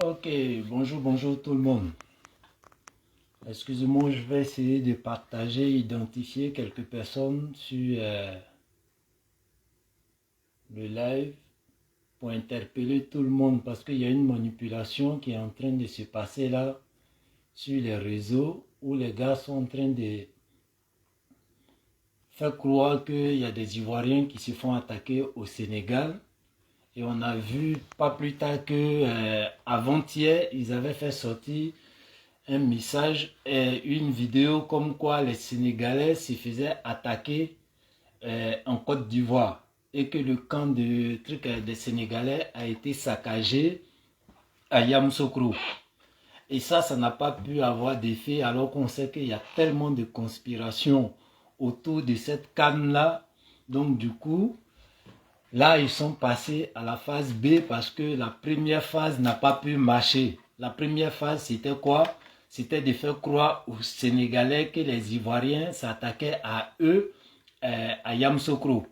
Ok, bonjour tout le monde. Excusez-moi, je vais essayer de partager, identifier quelques personnes sur le live pour interpeller tout le monde parce qu'il y a une manipulation qui est en train de se passer là sur les réseaux où les gars sont en train de faire croire qu'il y a des Ivoiriens qui se font attaquer au Sénégal. Et on a vu pas plus tard que avant-hier, ils avaient fait sortir un message et une vidéo comme quoi les Sénégalais se faisaient attaquer en Côte d'Ivoire et que le camp des Sénégalais a été saccagé à Yamoussoukro. Et ça n'a pas pu avoir d'effet alors qu'on sait qu'il y a tellement de conspirations autour de cette canne-là. Donc du coup, là, ils sont passés à la phase B parce que la première phase n'a pas pu marcher. La première phase, c'était quoi? C'était de faire croire aux Sénégalais que les Ivoiriens s'attaquaient à eux, à Yamoussoukro.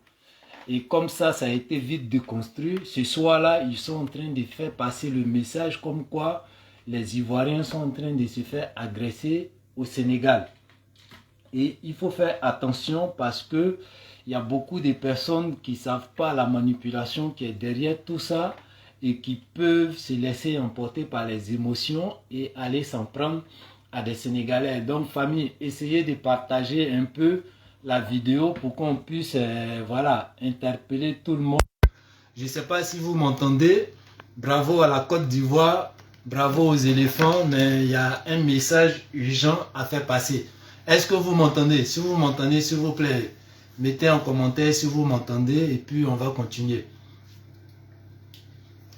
Et comme ça a été vite déconstruit. Ce soir-là, ils sont en train de faire passer le message comme quoi les Ivoiriens sont en train de se faire agresser au Sénégal. Et il faut faire attention parce que il y a beaucoup de personnes qui ne savent pas la manipulation qui est derrière tout ça et qui peuvent se laisser emporter par les émotions et aller s'en prendre à des Sénégalais. Donc famille, essayez de partager un peu la vidéo pour qu'on puisse voilà, interpeller tout le monde. Je ne sais pas si vous m'entendez. Bravo à la Côte d'Ivoire, bravo aux éléphants, mais il y a un message urgent à faire passer. Est-ce que vous m'entendez? Si vous m'entendez, s'il vous plaît, mettez en commentaire si vous m'entendez et puis on va continuer.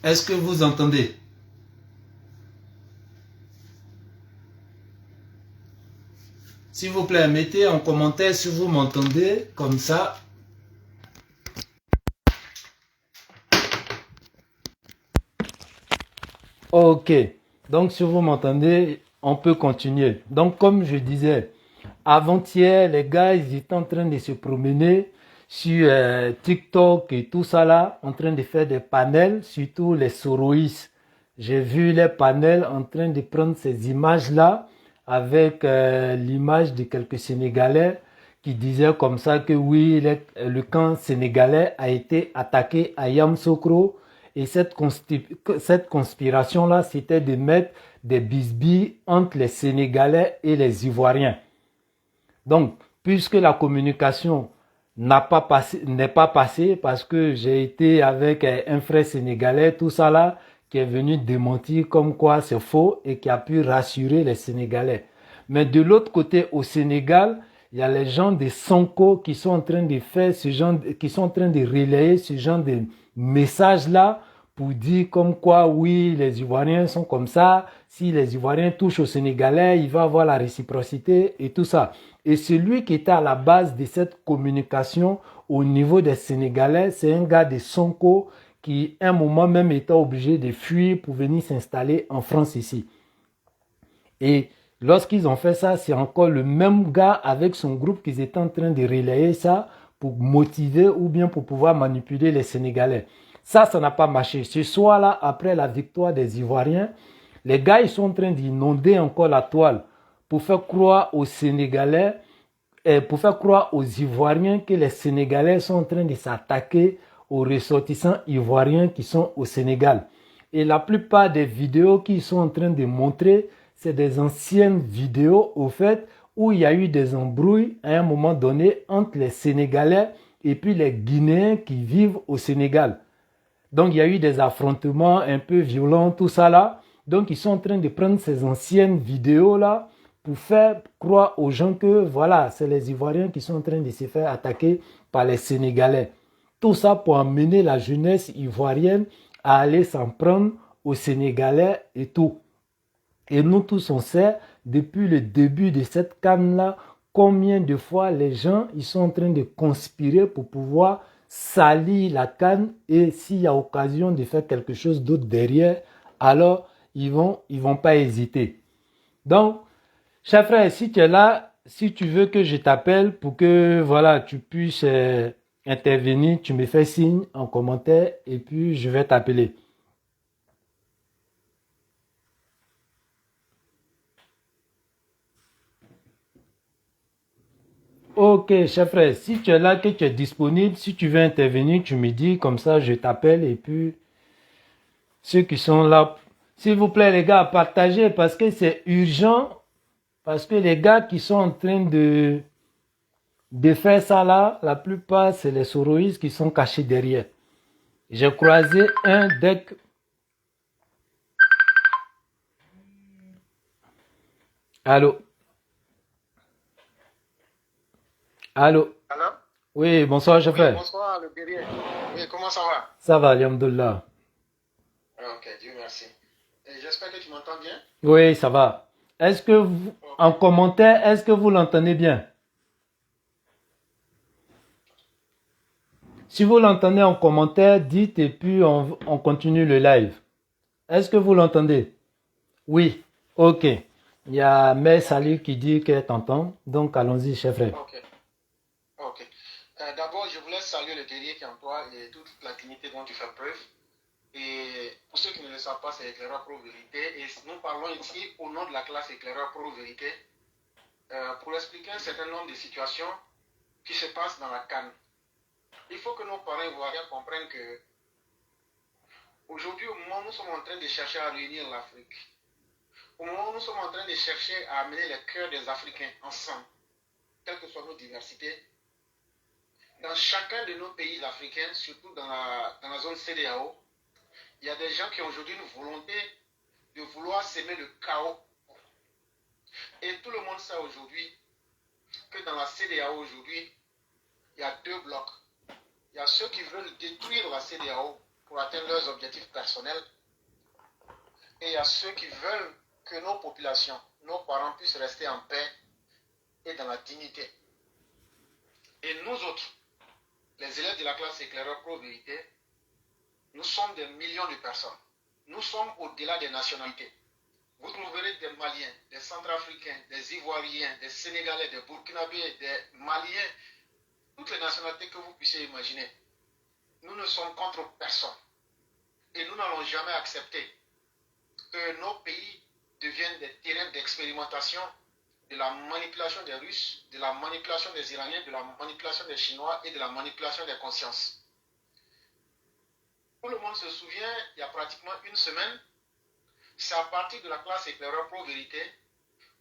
Est-ce que vous entendez? S'il vous plaît, mettez en commentaire si vous m'entendez, comme ça. Ok, donc si vous m'entendez, on peut continuer. Donc comme je disais, avant-hier, les gars, ils étaient en train de se promener sur TikTok et tout ça là, en train de faire des panels, surtout les soroïs. J'ai vu les panels en train de prendre ces images-là avec l'image de quelques Sénégalais qui disaient comme ça que oui, le camp sénégalais a été attaqué à Yamoussoukro et cette conspiration-là, c'était de mettre des bisbilles entre les Sénégalais et les Ivoiriens. Donc, puisque la communication n'est pas passée, parce que j'ai été avec un frère sénégalais, tout ça là, qui est venu démentir comme quoi c'est faux et qui a pu rassurer les Sénégalais. Mais de l'autre côté, au Sénégal, il y a les gens de Sonko qui sont en train de faire ce genre, qui sont en train de relayer ce genre de messages-là pour dire comme quoi, oui, les Ivoiriens sont comme ça. Si les Ivoiriens touchent aux Sénégalais, il va avoir la réciprocité et tout ça. Et celui qui était à la base de cette communication au niveau des Sénégalais, c'est un gars de Sonko qui, à un moment même, était obligé de fuir pour venir s'installer en France ici. Et lorsqu'ils ont fait ça, c'est encore le même gars avec son groupe qu'ils étaient en train de relayer ça pour motiver ou bien pour pouvoir manipuler les Sénégalais. Ça n'a pas marché. Ce soir-là, après la victoire des Ivoiriens, les gars, ils sont en train d'inonder encore la toile pour faire croire aux Sénégalais et pour faire croire aux Ivoiriens que les Sénégalais sont en train de s'attaquer aux ressortissants ivoiriens qui sont au Sénégal. Et la plupart des vidéos qu'ils sont en train de montrer, c'est des anciennes vidéos, au fait, où il y a eu des embrouilles à un moment donné entre les Sénégalais et puis les Guinéens qui vivent au Sénégal. Donc, il y a eu des affrontements un peu violents, tout ça là. Donc, ils sont en train de prendre ces anciennes vidéos-là pour faire croire aux gens que, voilà, c'est les Ivoiriens qui sont en train de se faire attaquer par les Sénégalais. Tout ça pour amener la jeunesse ivoirienne à aller s'en prendre aux Sénégalais et tout. Et nous tous, on sait, depuis le début de cette canne-là, combien de fois les gens ils sont en train de conspirer pour pouvoir salir la canne et s'il y a occasion de faire quelque chose d'autre derrière, alors ils vont pas hésiter. Donc, cher frère, si tu es là, si tu veux que je t'appelle pour que voilà, tu puisses intervenir, tu me fais signe en commentaire et puis je vais t'appeler. Ok, cher frère, si tu es là, que tu es disponible, si tu veux intervenir, tu me dis, comme ça je t'appelle et puis ceux qui sont là, s'il vous plaît les gars, partagez parce que c'est urgent, parce que les gars qui sont en train de faire ça là, la plupart c'est les soroïstes qui sont cachés derrière. J'ai croisé un deck. Allô? Allô? Allô? Oui, bonsoir, cher Oui, frère. bonsoir, le guerrier. Oui, comment ça va? Ça va, alhamdoulilah. Ok, Dieu merci. Et j'espère que tu m'entends bien. Oui, ça va. Est-ce que Ok. en commentaire, est-ce que vous l'entendez bien? Si vous l'entendez en commentaire, dites et puis on continue le live. Est-ce que vous l'entendez? Oui. Ok. Il y a Mère Ok, Salut qui dit qu'elle t'entend. Donc allons-y, cher frère. ok, ok. D'abord, je voulais saluer le guerrier qui est en toi et toute la dignité dont tu fais preuve. Et pour ceux qui ne le savent pas, c'est Éclaireur Pro Vérité. Et nous parlons ici au nom de la classe Éclaireur Pro Vérité pour expliquer un certain nombre de situations qui se passent dans la canne. Il faut que nos parents ivoiriens comprennent que aujourd'hui, au moment où nous sommes en train de chercher à réunir l'Afrique, au moment où nous sommes en train de chercher à amener les cœurs des Africains ensemble, quelles que soient nos diversités, dans chacun de nos pays africains, surtout dans la zone CEDEAO, il y a des gens qui ont aujourd'hui une volonté de vouloir s'aimer le chaos. Et tout le monde sait aujourd'hui que dans la CEDEAO aujourd'hui, il y a deux blocs. Il y a ceux qui veulent détruire la CEDEAO pour atteindre leurs objectifs personnels. Et il y a ceux qui veulent que nos populations, nos parents puissent rester en paix et dans la dignité. Et nous autres, les élèves de la classe éclaireur pro-vérité, nous sommes des millions de personnes. Nous sommes au-delà des nationalités. Vous trouverez des Maliens, des Centrafricains, des Ivoiriens, des Sénégalais, des Burkinabés, des Maliens, toutes les nationalités que vous puissiez imaginer. Nous ne sommes contre personne. Et nous n'allons jamais accepter que nos pays deviennent des terrains d'expérimentation de la manipulation des Russes, de la manipulation des Iraniens, de la manipulation des Chinois et de la manipulation des consciences. Tout le monde se souvient, il y a pratiquement une semaine, c'est à partir de la classe éclaireur pro-vérité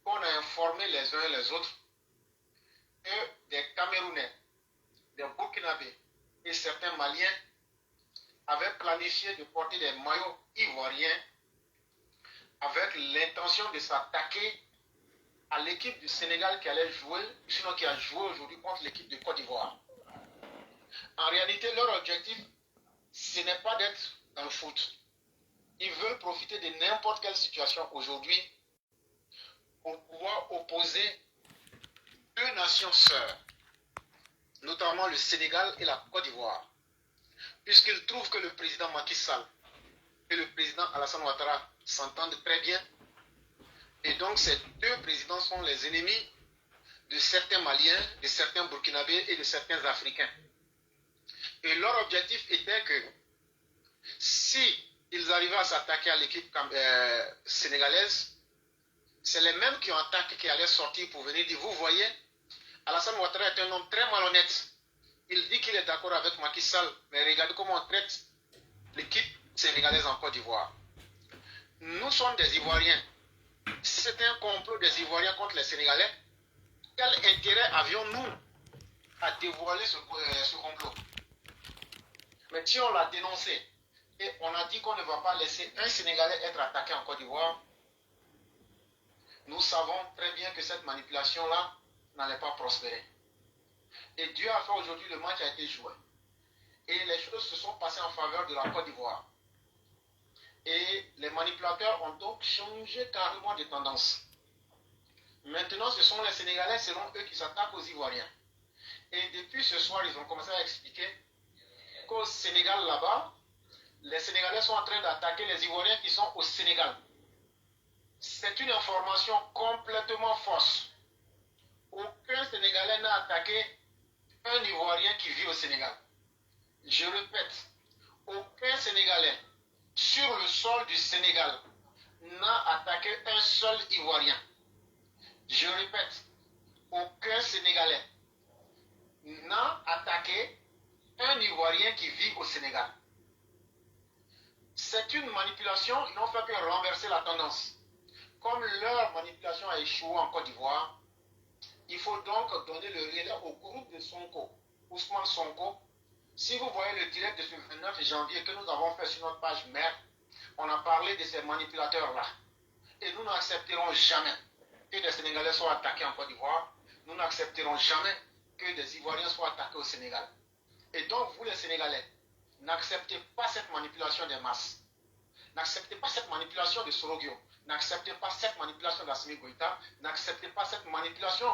qu'on a informé les uns et les autres que des Camerounais, des Burkinabés et certains Maliens avaient planifié de porter des maillots ivoiriens avec l'intention de s'attaquer à l'équipe du Sénégal qui allait jouer, sinon qui a joué aujourd'hui contre l'équipe de Côte d'Ivoire. En réalité, leur objectif, ce n'est pas d'être dans le foot. Ils veulent profiter de n'importe quelle situation aujourd'hui pour pouvoir opposer deux nations sœurs, notamment le Sénégal et la Côte d'Ivoire, puisqu'ils trouvent que le président Macky Sall et le président Alassane Ouattara s'entendent très bien. Et donc ces deux présidents sont les ennemis de certains Maliens, de certains Burkinabés et de certains Africains. Et leur objectif était que si ils arrivaient à s'attaquer à l'équipe sénégalaise, c'est les mêmes qui ont attaqué qui allaient sortir pour venir dire, vous voyez, Alassane Ouattara est un homme très malhonnête. Il dit qu'il est d'accord avec Macky Sall, mais regardez comment on traite l'équipe sénégalaise en Côte d'Ivoire. Nous sommes des Ivoiriens. Si c'était un complot des Ivoiriens contre les Sénégalais, quel intérêt avions-nous à dévoiler ce complot? Mais si on l'a dénoncé et on a dit qu'on ne va pas laisser un Sénégalais être attaqué en Côte d'Ivoire, nous savons très bien que cette manipulation-là n'allait pas prospérer. Et Dieu a fait aujourd'hui, le match a été joué. Et les choses se sont passées en faveur de la Côte d'Ivoire. Et les manipulateurs ont donc changé carrément de tendance. Maintenant, ce sont les Sénégalais, selon eux, qui s'attaquent aux Ivoiriens. Et depuis ce soir, ils ont commencé à expliquer qu'au Sénégal, là-bas, les Sénégalais sont en train d'attaquer les Ivoiriens qui sont au Sénégal. C'est une information complètement fausse. Aucun Sénégalais n'a attaqué un Ivoirien qui vit au Sénégal. Je répète, aucun Sénégalais sur le sol du Sénégal n'a attaqué un seul Ivoirien. Je répète, aucun Sénégalais n'a attaqué un Ivoirien qui vit au Sénégal. C'est une manipulation, ils n'ont fait que renverser la tendance. Comme leur manipulation a échoué en Côte d'Ivoire, il faut donc donner le relais au groupe de Sonko, Ousmane Sonko. Si vous voyez le direct de ce 29 janvier que nous avons fait sur notre page mère, on a parlé de ces manipulateurs-là. Et nous n'accepterons jamais que des Sénégalais soient attaqués en Côte d'Ivoire. Nous n'accepterons jamais que des Ivoiriens soient attaqués au Sénégal. Et donc, vous les Sénégalais, n'acceptez pas cette manipulation des masses. N'acceptez pas cette manipulation de Sorogio. N'acceptez pas cette manipulation d'Assimi Goïta. N'acceptez pas cette manipulation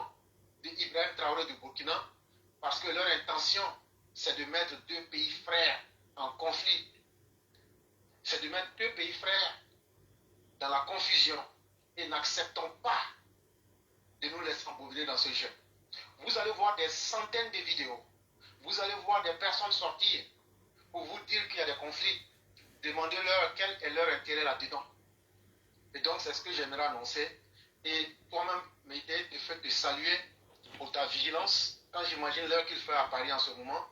d'Ibrahim Traoré du Burkina. Parce que leur intention, c'est de mettre deux pays frères en conflit. C'est de mettre deux pays frères dans la confusion. Et n'acceptons pas de nous laisser embobiner dans ce jeu. Vous allez voir des centaines de vidéos. Vous allez voir des personnes sortir pour vous dire qu'il y a des conflits. Demandez-leur quel est leur intérêt là-dedans. Et donc, c'est ce que j'aimerais annoncer. Et toi-même, Médée, le fait de saluer pour ta vigilance. Quand j'imagine l'heure qu'il fait à Paris en ce moment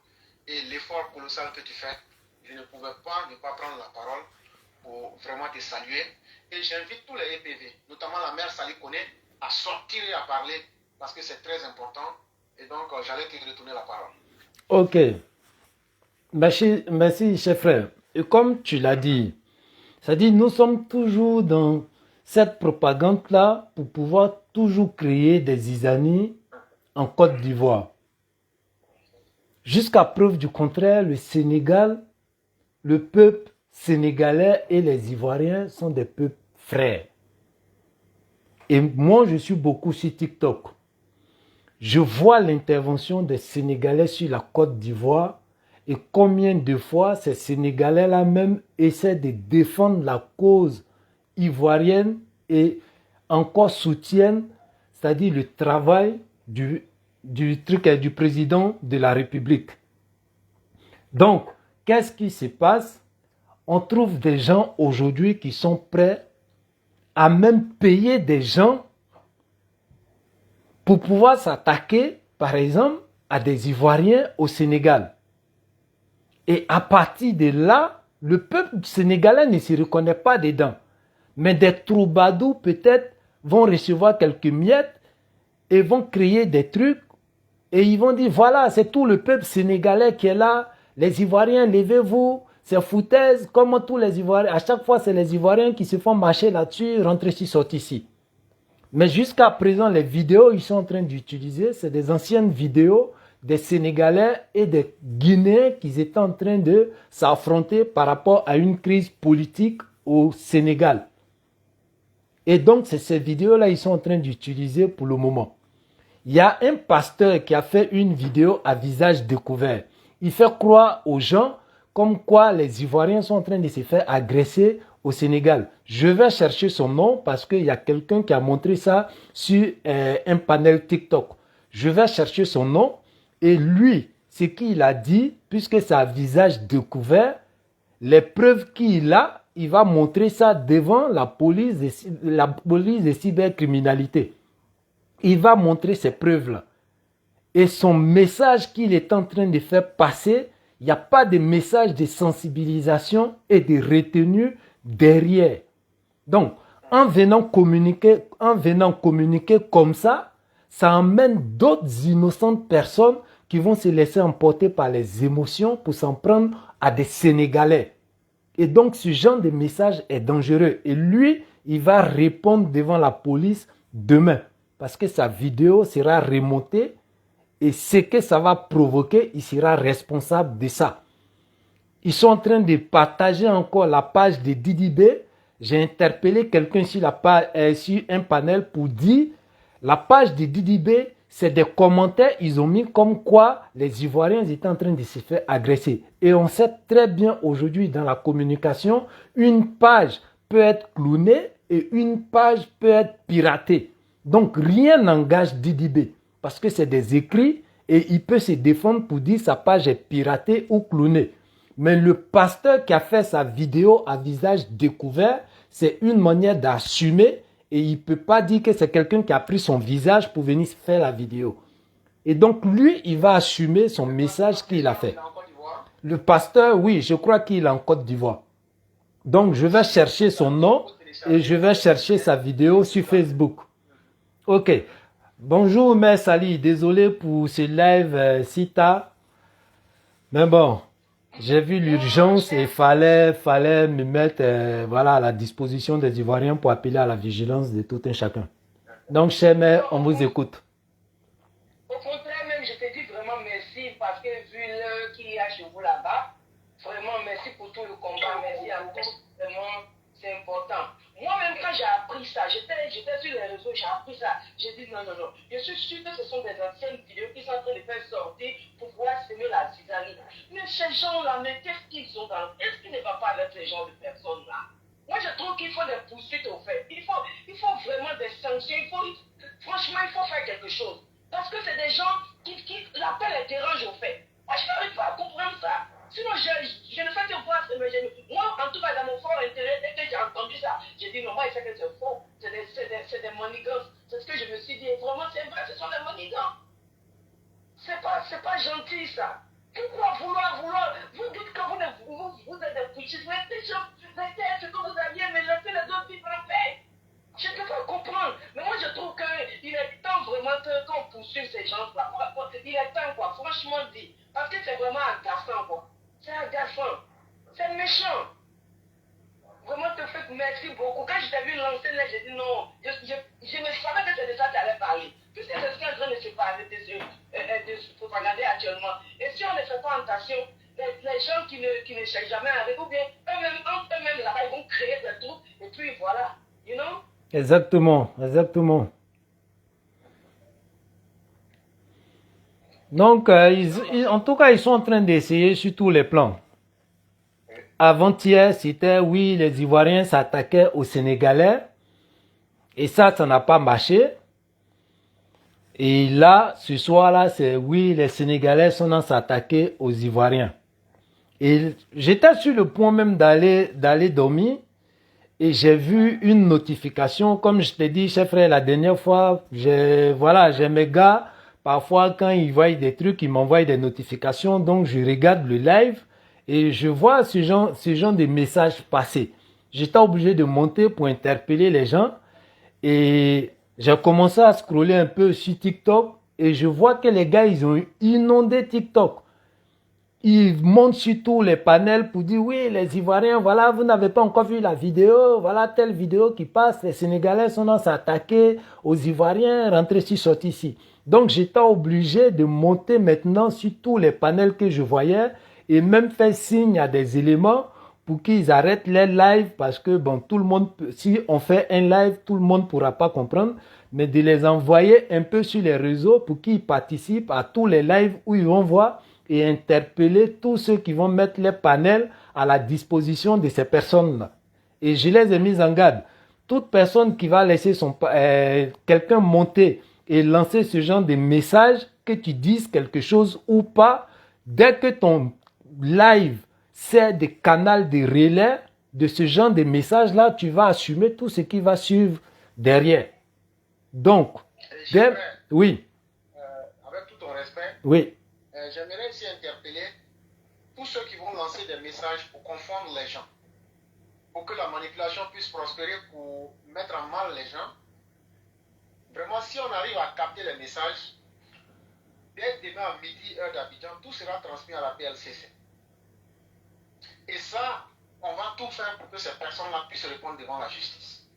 et l'effort colossal que tu fais, je ne pouvais pas ne pas prendre la parole pour vraiment te saluer. Et j'invite tous les EPV, notamment la mère Sali Kone, à sortir et à parler parce que c'est très important. Et donc, j'allais te retourner la parole. Ok. Merci, cher frère. Et comme tu l'as dit, ça dit, nous sommes toujours dans cette propagande-là pour pouvoir toujours créer des zizanies en Côte d'Ivoire. Jusqu'à preuve du contraire, le Sénégal, le peuple sénégalais et les Ivoiriens sont des peuples frères. Et moi, je suis beaucoup sur TikTok. Je vois l'intervention des Sénégalais sur la Côte d'Ivoire et combien de fois ces Sénégalais-là même essaient de défendre la cause ivoirienne et encore soutiennent, c'est-à-dire le travail du président de la République. Donc, qu'est-ce qui se passe? On trouve des gens aujourd'hui qui sont prêts à même payer des gens pour pouvoir s'attaquer, par exemple, à des Ivoiriens au Sénégal. Et à partir de là, le peuple sénégalais ne se reconnaît pas dedans. Mais des troubadours, peut-être, vont recevoir quelques miettes et vont créer des trucs. Et ils vont dire, voilà, c'est tout le peuple sénégalais qui est là. Les Ivoiriens, levez-vous. C'est foutaise, comme tous les Ivoiriens. À chaque fois, c'est les Ivoiriens qui se font marcher là-dessus, rentrer ici, sortir ici. Mais jusqu'à présent, les vidéos ils sont en train d'utiliser, c'est des anciennes vidéos des Sénégalais et des Guinéens qui étaient en train de s'affronter par rapport à une crise politique au Sénégal. Et donc, c'est ces vidéos-là ils sont en train d'utiliser pour le moment. Il y a un pasteur qui a fait une vidéo à visage découvert. Il fait croire aux gens comme quoi les Ivoiriens sont en train de se faire agresser au Sénégal. Je vais chercher son nom parce qu'il y a quelqu'un qui a montré ça sur un panel TikTok. Je vais chercher son nom et lui, ce qu'il a dit, puisque c'est à visage découvert, les preuves qu'il a, il va montrer ça devant la police de cybercriminalité. Il va montrer ces preuves-là. Et son message qu'il est en train de faire passer, il n'y a pas de message de sensibilisation et de retenue derrière. Donc, en venant communiquer comme ça, ça emmène d'autres innocentes personnes qui vont se laisser emporter par les émotions pour s'en prendre à des Sénégalais. Et donc, ce genre de message est dangereux. Et lui, il va répondre devant la police demain. Parce que sa vidéo sera remontée. Et ce que ça va provoquer, il sera responsable de ça. Ils sont en train de partager encore la page de Didibé. J'ai interpellé quelqu'un sur un panel pour dire la page de Didibé, c'est des commentaires, ils ont mis comme quoi les Ivoiriens étaient en train de se faire agresser. Et on sait très bien aujourd'hui dans la communication, une page peut être clonée et une page peut être piratée. Donc rien n'engage Didibé parce que c'est des écrits et il peut se défendre pour dire sa page est piratée ou clonée. Mais le pasteur qui a fait sa vidéo à visage découvert, c'est une manière d'assumer et il ne peut pas dire que c'est quelqu'un qui a pris son visage pour venir faire la vidéo. Et donc, lui, il va assumer son message qu'il a fait. Il est en Côte d'Ivoire. Le pasteur, oui, je crois qu'il est en Côte d'Ivoire. Donc, je vais chercher son nom et je vais chercher sa vidéo sur Facebook. Ok. Bonjour, Mère Sali. Désolé pour ce live si tard. Mais bon, j'ai vu l'urgence et fallait me mettre voilà, à la disposition des Ivoiriens pour appeler à la vigilance de tout un chacun. Donc, chère mère, on vous écoute. Au contraire, même, je te dis vraiment merci parce que vu l'heure qu'il y a chez vous là-bas, vraiment merci pour tout le combat, merci à tous, vraiment, c'est important. Moi-même, quand j'ai appris ça, j'étais sur les réseaux, j'ai appris ça, j'ai dit non, non, non. Je suis sûr que ce sont des anciennes vidéos qui sont en train de faire sortir pour pouvoir semer la zizanie. Mais ces gens-là, mais qu'est-ce qu'ils ont dans... Est-ce qu'ils ne vont pas avec ces genres de personnes-là? Moi, je trouve qu'il faut des poursuites au fait. Il faut vraiment des sanctions. Franchement, il faut faire quelque chose. Parce que c'est des gens qui l'appel les dérange au fait. Moi, je n'arrive pas à comprendre ça. Sinon, je ne fais que voir. Moi, en tout cas, dans mon fort intérêt, dès que j'ai entendu ça, j'ai dit non, moi, il fait que c'est faux. C'est des manigances. C'est ce que je me suis dit. Et vraiment, c'est vrai, ce sont des manigances. C'est pas gentil, ça. Pourquoi vouloir vous dites que vous êtes des foutistes. Restez ce que vous aviez, mais laissez les autres vivre en paix. Je ne peux pas comprendre. Mais moi, je trouve qu'il est temps vraiment qu'on poursuive ces gens-là. Il est temps, quoi. Franchement dit. Parce que c'est vraiment agaçant, quoi. C'est agaçant. C'est méchant. Vraiment, te fait merci beaucoup. Quand je t'ai vu lancer là, j'ai dit non. Je me savais que c'est de ça que tu allais parler. Puisque c'est ce qui est en train de se parler, de se propagander actuellement. Et si on ne fait pas attention, les gens qui ne cherchent jamais à arriver, ou bien eux-mêmes là-bas, ils vont créer des trucs. Et puis voilà. You know? Exactement, exactement. Donc, en tout cas, ils sont en train d'essayer sur tous les plans. Avant-hier, c'était, oui, les Ivoiriens s'attaquaient aux Sénégalais. Et ça n'a pas marché. Et là, ce soir-là, c'est, oui, les Sénégalais sont en s'attaquer aux Ivoiriens. Et j'étais sur le point même d'aller dormir. Et j'ai vu une notification, comme je t'ai dit, chef frère, la dernière fois, j'ai mes gars, parfois quand ils voient des trucs, ils m'envoient des notifications, donc je regarde le live et je vois ce genre de messages passer. J'étais obligé de monter pour interpeller les gens et j'ai commencé à scroller un peu sur TikTok et je vois que les gars, ils ont inondé TikTok. Ils montent sur tous les panels pour dire oui, les Ivoiriens, voilà, vous n'avez pas encore vu la vidéo, voilà telle vidéo qui passe, les Sénégalais sont dans s'attaquer aux Ivoiriens, rentrer ici, sortir ici. Donc j'étais obligé de monter maintenant sur tous les panels que je voyais et même faire signe à des éléments pour qu'ils arrêtent les lives parce que bon, tout le monde, si on fait un live, tout le monde ne pourra pas comprendre, mais de les envoyer un peu sur les réseaux pour qu'ils participent à tous les lives où ils vont voir et interpeller tous ceux qui vont mettre les panels à la disposition de ces personnes-là. Et je les ai mis en garde. Toute personne qui va laisser quelqu'un monter et lancer ce genre de message, que tu dises quelque chose ou pas, dès que ton live sert de canal de relais de ce genre de message-là, tu vas assumer tout ce qui va suivre derrière. Donc, oui. Avec tout ton respect, oui. J'aimerais aussi interpeller tous ceux qui vont lancer des messages pour confondre les gens, pour que la manipulation puisse prospérer, pour mettre en mal les gens. Vraiment, si on arrive à capter les messages, dès demain à midi, heure d'Abidjan, tout sera transmis à la PLCC. Et ça, on va tout faire pour que ces personnes-là puissent répondre devant la justice.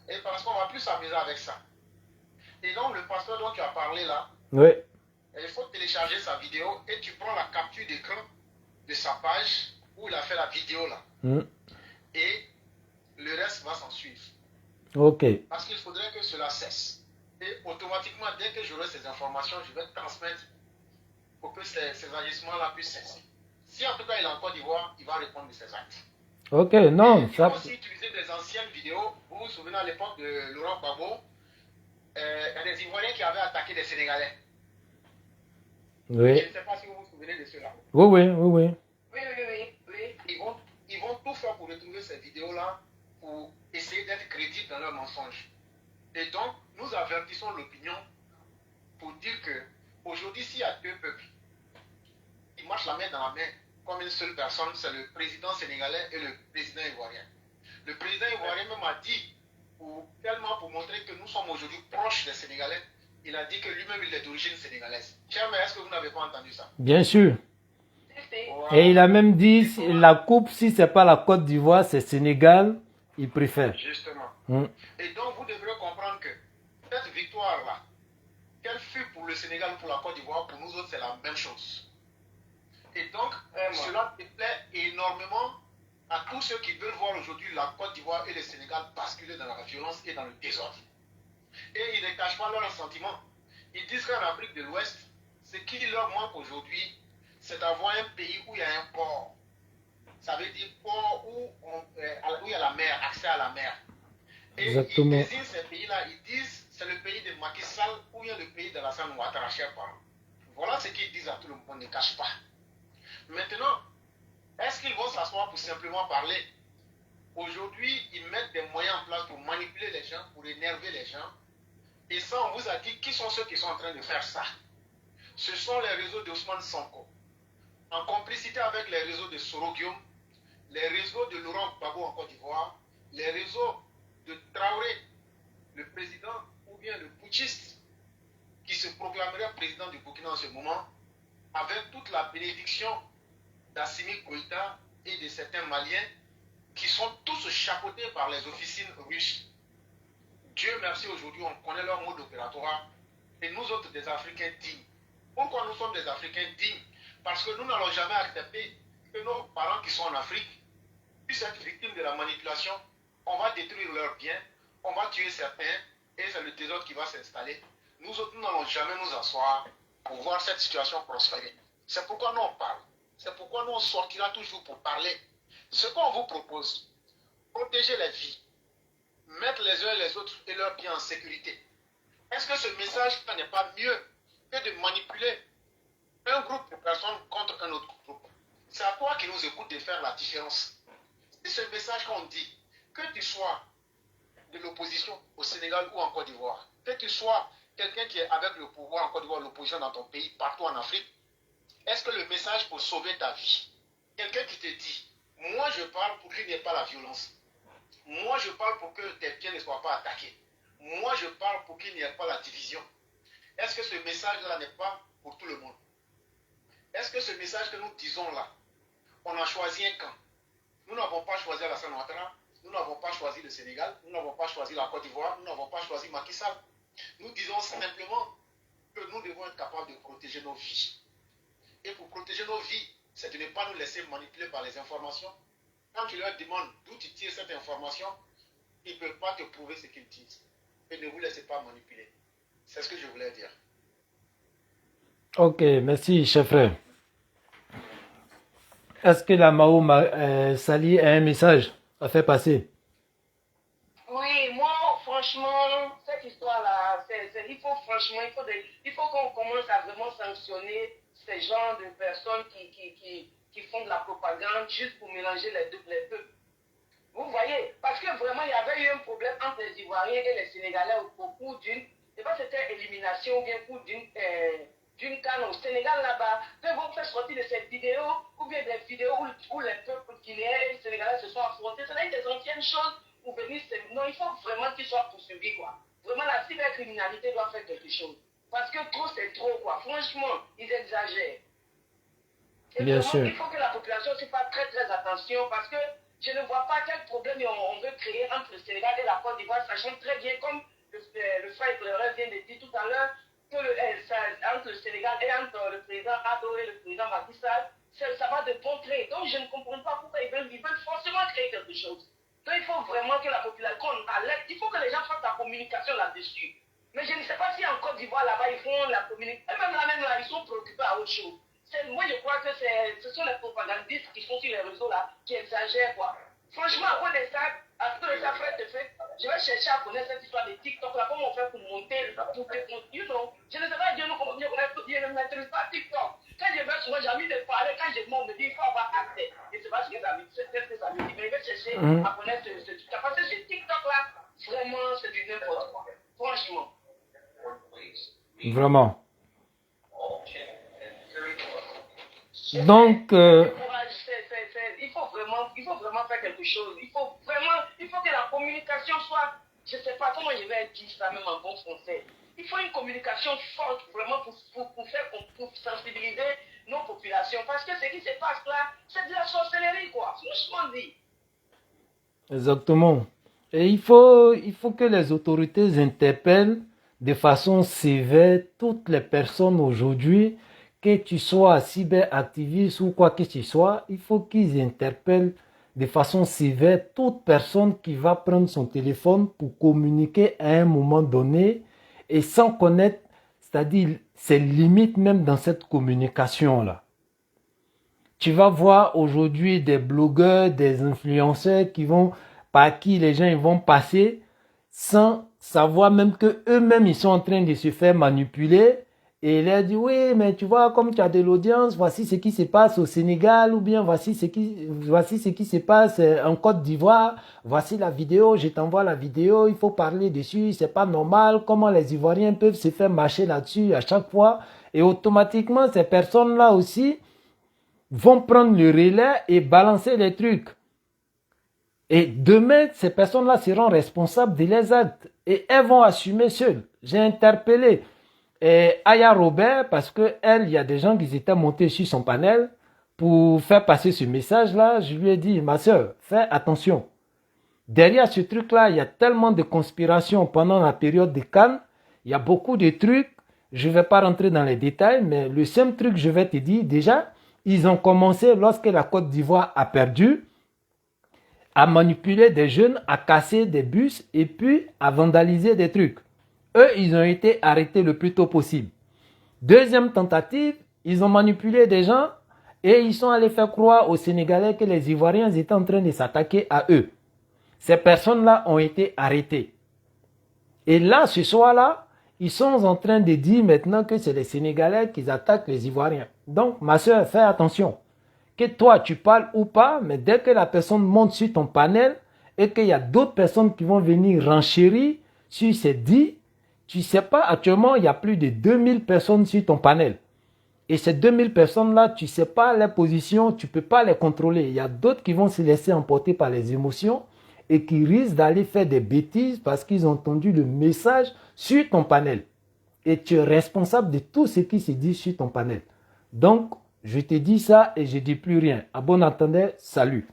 Et parce qu'on va plus s'amuser avec ça. Et donc, le pasteur dont tu as parlé là, oui. Il faut télécharger sa vidéo et tu prends la capture d'écran de sa page où il a fait la vidéo là. Et le reste va s'en suivre. Ok. Parce qu'il faudrait que cela cesse. Et automatiquement, dès que j'aurai ces informations, je vais transmettre pour que ces agissements-là puissent cesser. Si en tout cas il est en Côte d'Ivoire, il va répondre de ses actes. Ok, non. Et il faut aussi utiliser des anciennes vidéos. Vous vous souvenez à l'époque de Laurent Gbagbo, il y a des Ivoiriens qui avaient attaqué des Sénégalais. Oui. Je ne sais pas si vous vous souvenez de cela. Oui. Oui. Ils vont tout faire pour retrouver ces vidéos-là, pour essayer d'être crédibles dans leurs mensonges. Et donc, nous avertissons l'opinion pour dire que aujourd'hui, s'il y a deux peuples qui marchent la main dans la main comme une seule personne, c'est le président sénégalais et le président ivoirien. Le président ivoirien même a dit, tellement pour montrer que nous sommes aujourd'hui proches des Sénégalais, il a dit que lui-même il est d'origine sénégalaise. Cher, mais est-ce que vous n'avez pas entendu ça? Bien sûr. Voilà. Et il a même dit, la coupe, si ce n'est pas la Côte d'Ivoire, c'est Sénégal, il préfère. Justement. Mm. Et donc, vous devrez comprendre que cette victoire-là, qu'elle fut pour le Sénégal ou pour la Côte d'Ivoire, pour nous autres, c'est la même chose. Et donc, cela déplaît énormément à tous ceux qui veulent voir aujourd'hui la Côte d'Ivoire et le Sénégal basculer dans la violence et dans le désordre. Et ils ne cachent pas leurs sentiments. Ils disent qu'en Afrique de l'Ouest, ce qui leur manque aujourd'hui, c'est d'avoir un pays où il y a un port. Ça veut dire port où il y a la mer, accès à la mer. Et Exactement. ils désignent ces pays-là, ils disent c'est le pays de Macky Sall ou bien le pays de Alassane Ouattara, cher parent. Voilà ce qu'ils disent à tout le monde, on ne cache pas. Maintenant, est-ce qu'ils vont s'asseoir pour simplement parler? Aujourd'hui, ils mettent des moyens en place pour manipuler les gens, pour énerver les gens. Et ça, on vous a dit qui sont ceux qui sont en train de faire ça. Ce sont les réseaux d'Ousmane Sonko, en complicité avec les réseaux de Sorogium, les réseaux de Laurent Gbagbo en Côte d'Ivoire, les réseaux de Traoré, le président ou bien le putschiste qui se proclamerait président du Burkina en ce moment, avec toute la bénédiction d'Assimi Goïta et de certains Maliens qui sont tous chapeautés par les officines russes. Dieu merci, aujourd'hui, on connaît leur mode opératoire et nous autres des Africains dignes. Pourquoi nous sommes des Africains dignes? Parce que nous n'allons jamais accepter que nos parents qui sont en Afrique puissent être victimes de la manipulation. On va détruire leurs biens, on va tuer certains et c'est le désordre qui va s'installer. Nous autres, nous n'allons jamais nous asseoir pour voir cette situation prospérer. C'est pourquoi nous on parle. C'est pourquoi nous on sortira toujours pour parler. Ce qu'on vous propose, protéger les vies, mettre les uns et les autres et leurs biens en sécurité. Est-ce que ce message n'est pas mieux que de manipuler un groupe de personnes contre un autre groupe? C'est à toi qui nous écoutes de faire la différence. C'est ce message qu'on dit, que tu sois de l'opposition au Sénégal ou en Côte d'Ivoire, que tu sois quelqu'un qui est avec le pouvoir en Côte d'Ivoire, l'opposition dans ton pays, partout en Afrique, est-ce que le message pour sauver ta vie, quelqu'un qui te dit, moi je parle pour qu'il n'y ait pas la violence, moi je parle pour que tes biens ne soient pas attaqués, moi je parle pour qu'il n'y ait pas la division, est-ce que ce message-là n'est pas pour tout le monde? Est-ce que ce message que nous disons là, on a choisi un camp? Nous n'avons pas choisi Alassane Ouattara, nous n'avons pas choisi le Sénégal, nous n'avons pas choisi la Côte d'Ivoire, nous n'avons pas choisi Macky Sall. Nous disons simplement que nous devons être capables de protéger nos vies. Et pour protéger nos vies, c'est de ne pas nous laisser manipuler par les informations. Quand tu leur demandes d'où tu tires cette information, ils ne peuvent pas te prouver ce qu'ils disent. Et ne vous laissez pas manipuler. C'est ce que je voulais dire. Ok, merci, chef frère. Est-ce que la Mao Sali a un message à faire passer? Oui, moi, franchement, cette histoire-là, il faut qu'on commence à vraiment sanctionner ces genres de personnes qui font de la propagande juste pour mélanger les peuples. Vous voyez, parce que vraiment, il y avait eu un problème entre les Ivoiriens et les Sénégalais au cours d'une, je ne sais pas si c'était élimination ou bien au cours d'une canne au Sénégal là-bas, que vous faites sortir de cette vidéo, ou bien des vidéos où les peuples guinéens et les Sénégalais se sont affrontés. C'est des anciennes choses pour venir. Non, il faut vraiment qu'ils soient poursuivis, quoi. Vraiment, la cybercriminalité doit faire quelque chose. Parce que trop, c'est trop, quoi. Franchement, ils exagèrent. Et Bien vraiment, sûr. il faut que la population se fasse très, très attention parce que je ne vois pas quel problème on veut créer entre le Sénégal et la Côte d'Ivoire, sachant très bien, comme le frère éclaireur vient de dire tout à l'heure, que entre le Sénégal et entre le président Ado et le président Macky Sall, ça va de bon gré. Donc je ne comprends pas pourquoi ils veulent forcément créer quelque chose. Donc il faut vraiment que la population, qu'on alerte, il faut que les gens fassent la communication là-dessus. Mais je ne sais pas si en Côte d'Ivoire, là-bas, ils font la communication. Et même là, ils sont préoccupés à autre chose. Moi, je crois que ce sont les propagandistes qui sont sur les réseaux là, qui exagèrent, quoi. Franchement, après de ça, je vais chercher à connaître cette histoire de TikTok là, comment on fait pour monter, pour you know. Je ne sais pas, Dieu nous comprend, je ne maîtrise pas TikTok. Quand je vais souvent, j'ai envie de parler, quand je me dis, il faut avoir accès. Je ne sais pas ce que ça veut dire, mais je vais chercher à connaître ce truc. Parce que ce TikTok là, vraiment, c'est du n'importe quoi. Franchement. Vraiment. Donc, il faut vraiment faire quelque chose. Il faut que la communication soit, je ne sais pas comment je vais dire ça même en bon français. Il faut une communication forte vraiment pour sensibiliser nos populations. Parce que ce qui se passe là, c'est de la sorcellerie, quoi. Franchement dit. exactement. Et il faut que les autorités interpellent de façon sévère toutes les personnes aujourd'hui, que tu sois cyberactiviste ou quoi que ce soit, il faut qu'ils interpellent de façon sévère toute personne qui va prendre son téléphone pour communiquer à un moment donné et sans connaître, c'est-à-dire ses limites même dans cette communication-là. Tu vas voir aujourd'hui des blogueurs, des influenceurs par qui les gens ils vont passer sans savoir même que eux-mêmes ils sont en train de se faire manipuler. Et il leur dit, oui, mais tu vois, comme tu as de l'audience, voici ce qui se passe au Sénégal, ou bien voici ce qui se passe en Côte d'Ivoire, voici la vidéo, je t'envoie la vidéo, il faut parler dessus, c'est pas normal, comment les Ivoiriens peuvent se faire marcher là-dessus à chaque fois. Et automatiquement, ces personnes-là aussi vont prendre le relais et balancer les trucs. Et demain, ces personnes-là seront responsables de leurs actes et elles vont assumer seules. J'ai interpellé Aya Robert parce que elle, il y a des gens qui étaient montés sur son panel pour faire passer ce message-là. Je lui ai dit, ma soeur, fais attention. Derrière ce truc-là, il y a tellement de conspirations pendant la période de Cannes. Il y a beaucoup de trucs. Je ne vais pas rentrer dans les détails, mais le simple truc que je vais te dire, déjà, ils ont commencé lorsque la Côte d'Ivoire a perdu à manipuler des jeunes, à casser des bus et puis à vandaliser des trucs. Eux, ils ont été arrêtés le plus tôt possible. Deuxième tentative, ils ont manipulé des gens et ils sont allés faire croire aux Sénégalais que les Ivoiriens étaient en train de s'attaquer à eux. Ces personnes-là ont été arrêtées. Et là, ce soir-là, ils sont en train de dire maintenant que c'est les Sénégalais qui attaquent les Ivoiriens. Donc, ma soeur, fais attention. Que toi, tu parles ou pas, mais dès que la personne monte sur ton panel et qu'il y a d'autres personnes qui vont venir renchérir sur ces dits, tu ne sais pas, actuellement, il y a plus de 2000 personnes sur ton panel. Et ces 2000 personnes-là, tu ne sais pas les positions, tu ne peux pas les contrôler. Il y a d'autres qui vont se laisser emporter par les émotions et qui risquent d'aller faire des bêtises parce qu'ils ont entendu le message sur ton panel. Et tu es responsable de tout ce qui se dit sur ton panel. Donc, je te dis ça et je ne dis plus rien. À bon entendeur, salut.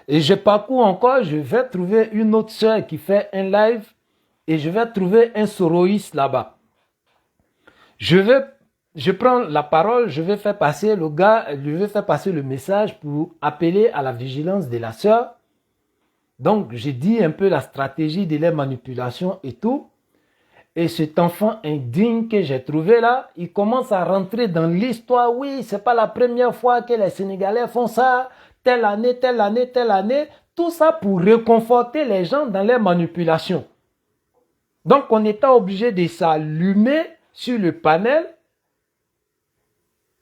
Et je parcours encore, je vais trouver une autre soeur qui fait un live et je vais trouver un soroïste là-bas. Je prends la parole, je vais faire passer le gars, je vais faire passer le message pour appeler à la vigilance de la sœur. Donc, j'ai dit un peu la stratégie de la manipulation et tout. Et cet enfant indigne que j'ai trouvé là, il commence à rentrer dans l'histoire. Oui, c'est pas la première fois que les Sénégalais font ça. Telle année, telle année, telle année. Tout ça pour réconforter les gens dans les manipulations. Donc, on était obligé de s'allumer sur le panel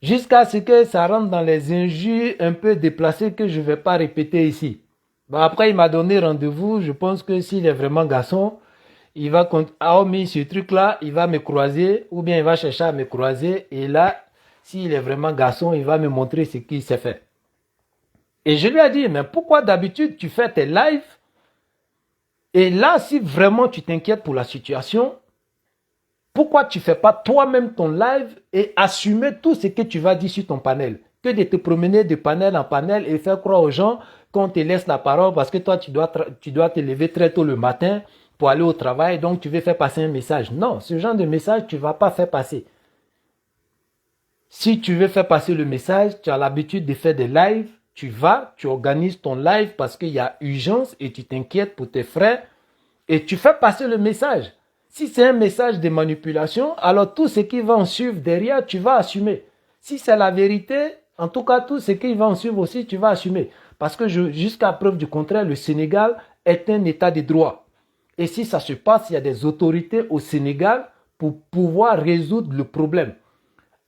jusqu'à ce que ça rentre dans les injures un peu déplacées que je ne vais pas répéter ici. Bon, après, il m'a donné rendez-vous. Je pense que s'il est vraiment garçon, il va, hormis ce truc-là, il va me croiser ou bien il va chercher à me croiser. Et là, s'il est vraiment garçon, il va me montrer ce qu'il sait faire. Et je lui ai dit, mais pourquoi d'habitude tu fais tes lives? Et là, si vraiment tu t'inquiètes pour la situation, pourquoi tu ne fais pas toi-même ton live et assumer tout ce que tu vas dire sur ton panel? Que de te promener de panel en panel et faire croire aux gens qu'on te laisse la parole parce que toi, tu dois te lever très tôt le matin pour aller au travail, donc tu veux faire passer un message. Non, ce genre de message, tu ne vas pas faire passer. Si tu veux faire passer le message, tu as l'habitude de faire des lives, tu organises ton live parce qu'il y a urgence et tu t'inquiètes pour tes frères et tu fais passer le message. Si c'est un message de manipulation, alors tout ce qui va en suivre derrière, tu vas assumer. Si c'est la vérité, en tout cas, tout ce qui va en suivre aussi, tu vas assumer. Parce que jusqu'à preuve du contraire, le Sénégal est un état de droit. Et si ça se passe, il y a des autorités au Sénégal pour pouvoir résoudre le problème.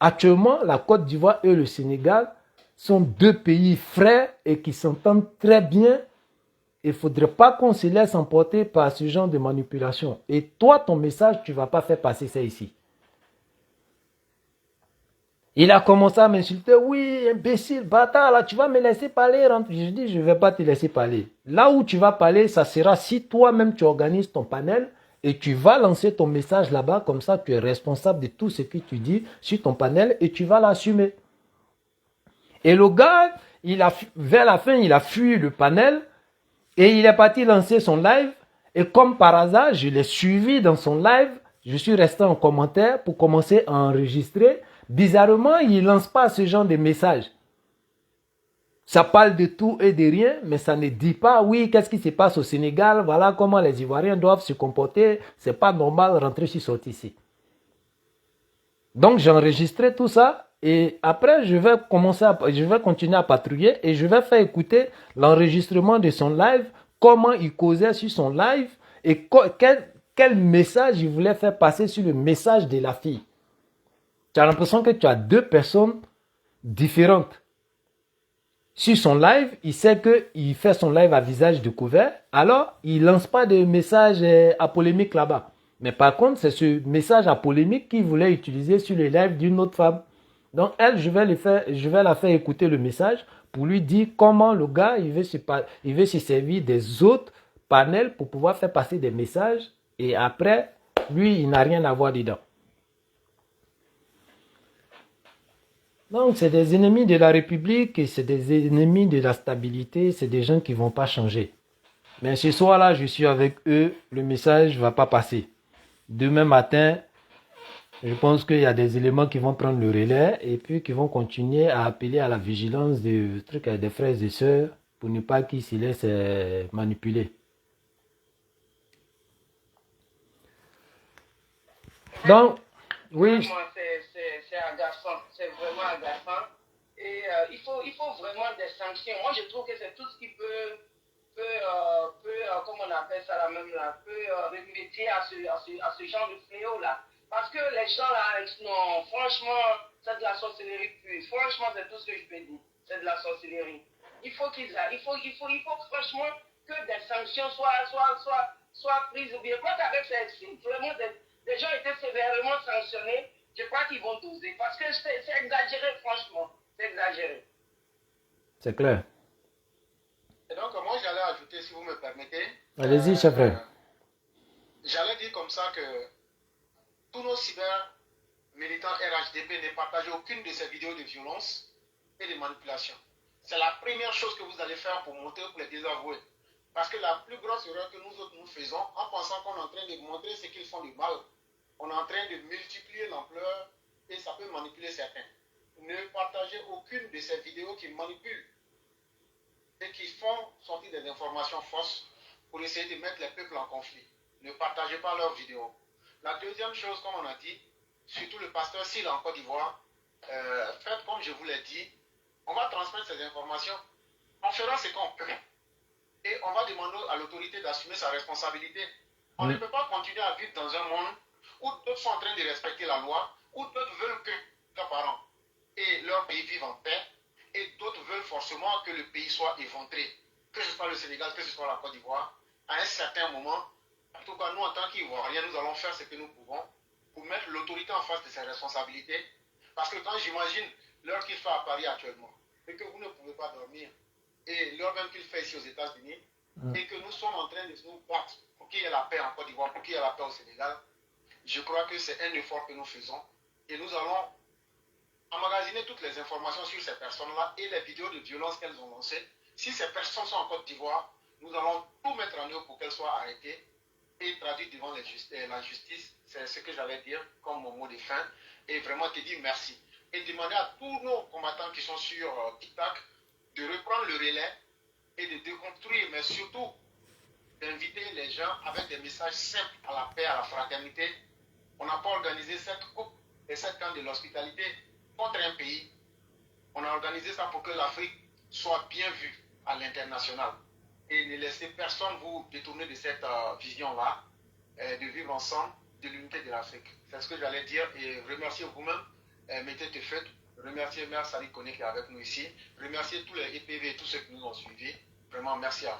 Actuellement, la Côte d'Ivoire et le Sénégal sont deux pays frères et qui s'entendent très bien il ne faudrait pas qu'on se laisse emporter par ce genre de manipulation. Et toi, ton message, tu ne vas pas faire passer ça ici. Il a commencé à m'insulter. Oui, imbécile, bâtard, là, tu vas me laisser parler. Je dis, je ne vais pas te laisser parler. Là où tu vas parler, ça sera si toi-même tu organises ton panel et tu vas lancer ton message là-bas. Comme ça, tu es responsable de tout ce que tu dis sur ton panel et tu vas l'assumer. Et le gars, vers la fin, il a fui le panel. Et il est parti lancer son live. Et comme par hasard, je l'ai suivi dans son live. Je suis resté en commentaire pour commencer à enregistrer. Bizarrement, il ne lance pas ce genre de message. Ça parle de tout et de rien, mais ça ne dit pas, oui, qu'est-ce qui se passe au Sénégal, voilà comment les Ivoiriens doivent se comporter. C'est pas normal de rentrer sur sortir ici. Donc j'ai enregistré tout ça. Et après, je vais continuer à patrouiller et je vais faire écouter l'enregistrement de son live, comment il causait sur son live et quel message il voulait faire passer sur le message de la fille. Tu as l'impression que tu as deux personnes différentes. Sur son live, il sait qu'il fait son live à visage découvert, alors il ne lance pas de message à polémique là-bas. Mais par contre, c'est ce message à polémique qu'il voulait utiliser sur le live d'une autre femme. Donc elle, je vais la faire écouter le message pour lui dire comment le gars, il veut se servir des autres panels pour pouvoir faire passer des messages. Et après, lui, il n'a rien à voir dedans. Donc, c'est des ennemis de la République et c'est des ennemis de la stabilité. C'est des gens qui ne vont pas changer. Mais ce soir-là, je suis avec eux. Le message ne va pas passer. Demain matin, je pense qu'il y a des éléments qui vont prendre le relais et puis qui vont continuer à appeler à la vigilance des frères et sœurs pour ne pas qu'ils se laissent manipuler. Donc, oui. C'est agaçant, c'est vraiment agaçant. Et il faut vraiment des sanctions. Moi, je trouve que c'est tout ce qui peut comment on appelle ça peut remédier à ce genre de fléau-là. Parce que les gens là, non, franchement, c'est de la sorcellerie pure. Franchement, c'est tout ce que je peux dire. C'est de la sorcellerie. Il faut franchement que des sanctions soient prises. Ou bien, quand avec vraiment des gens étaient sévèrement sanctionnés, je crois qu'ils vont doser. Parce que c'est exagéré, franchement. C'est exagéré. C'est clair. Et donc, moi, j'allais ajouter, si vous me permettez. Allez-y, chef frère. J'allais dire comme ça que tous nos cyber-militants RHDP ne partagent aucune de ces vidéos de violence et de manipulation. C'est la première chose que vous allez faire pour monter, pour les désavouer. Parce que la plus grosse erreur que nous autres nous faisons, en pensant qu'on est en train de montrer ce qu'ils font de mal, on est en train de multiplier l'ampleur et ça peut manipuler certains. Ne partagez aucune de ces vidéos qui manipulent et qui font sortir des informations fausses pour essayer de mettre les peuples en conflit. Ne partagez pas leurs vidéos. La deuxième chose, comme on a dit, surtout le pasteur s'il est en Côte d'Ivoire, faites comme je vous l'ai dit, on va transmettre ces informations, on fera ce qu'on peut. Et on va demander à l'autorité d'assumer sa responsabilité. On ne peut pas continuer à vivre dans un monde où d'autres sont en train de respecter la loi, où d'autres veulent que leurs parents et leur pays vivent en paix, et d'autres veulent forcément que le pays soit éventré, que ce soit le Sénégal, que ce soit la Côte d'Ivoire. À un certain moment, en tout cas nous en tant qu'Ivoiriens, nous allons faire ce que nous pouvons pour mettre l'autorité en face de ses responsabilités. Parce que quand j'imagine l'heure qu'il fait à Paris actuellement, et que vous ne pouvez pas dormir, et l'heure même qu'il fait ici aux États-Unis, et que nous sommes en train de nous battre pour qu'il y ait la paix en Côte d'Ivoire, pour qu'il y ait la paix au Sénégal, je crois que c'est un effort que nous faisons. Et nous allons emmagasiner toutes les informations sur ces personnes-là et les vidéos de violence qu'elles ont lancées. Si ces personnes sont en Côte d'Ivoire, nous allons tout mettre en œuvre pour qu'elles soient arrêtées et traduites devant la justice. C'est ce que j'allais dire comme mon mot de fin. Et vraiment te dire merci. Et demander à tous nos combattants qui sont sur TikTok de reprendre le relais et de déconstruire, mais surtout d'inviter les gens avec des messages simples à la paix, à la fraternité. On n'a pas organisé cette coupe et cette camp de l'hospitalité contre un pays. On a organisé ça pour que l'Afrique soit bien vue à l'international. Et ne laissez personne vous détourner de cette vision-là, de vivre ensemble, de l'unité de l'Afrique. C'est ce que j'allais dire. Et remercier vous-même, mettez tes fêtes. Remercier Mère Sali Koné qui est avec nous ici. Remercier tous les EPV et tous ceux qui nous ont suivis. Vraiment, merci à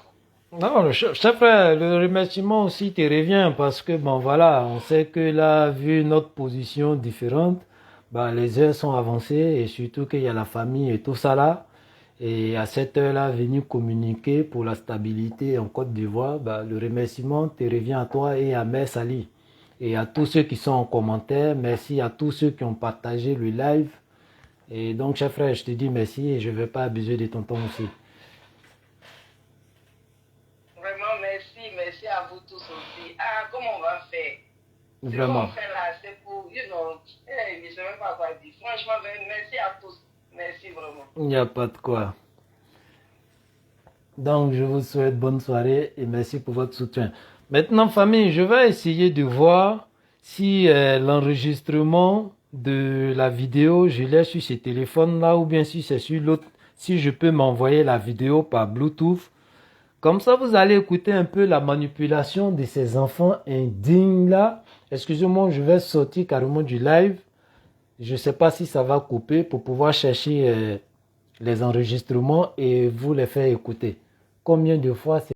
vous. Non, chef frère, le remerciement aussi te revient parce que, bon, voilà, on sait que là, vu notre position différente, bah, les heures sont avancées et surtout qu'il y a la famille et tout ça là. Et à cette heure-là, venir communiquer pour la stabilité en Côte d'Ivoire, bah, le remerciement te revient à toi et à Mère Sali. Et à tous ceux qui sont en commentaire, merci à tous ceux qui ont partagé le live. Et donc, chef frère, je te dis merci et je ne vais pas abuser de ton temps aussi. Vraiment, merci à vous tous aussi. Ah, comment on va faire? Vraiment. Ce qu'on fait là, c'est pour, je ne sais même pas quoi dire. Franchement, merci à tous. Merci vraiment. Il n'y a pas de quoi. Donc, je vous souhaite bonne soirée et merci pour votre soutien. Maintenant, famille, je vais essayer de voir si l'enregistrement de la vidéo, je l'ai sur ce téléphone-là ou bien si c'est sur l'autre, si je peux m'envoyer la vidéo par Bluetooth. Comme ça, vous allez écouter un peu la manipulation de ces enfants indignes-là. Excusez-moi, je vais sortir carrément du live. Je ne sais pas si ça va couper pour pouvoir chercher les enregistrements et vous les faire écouter. Combien de fois c'est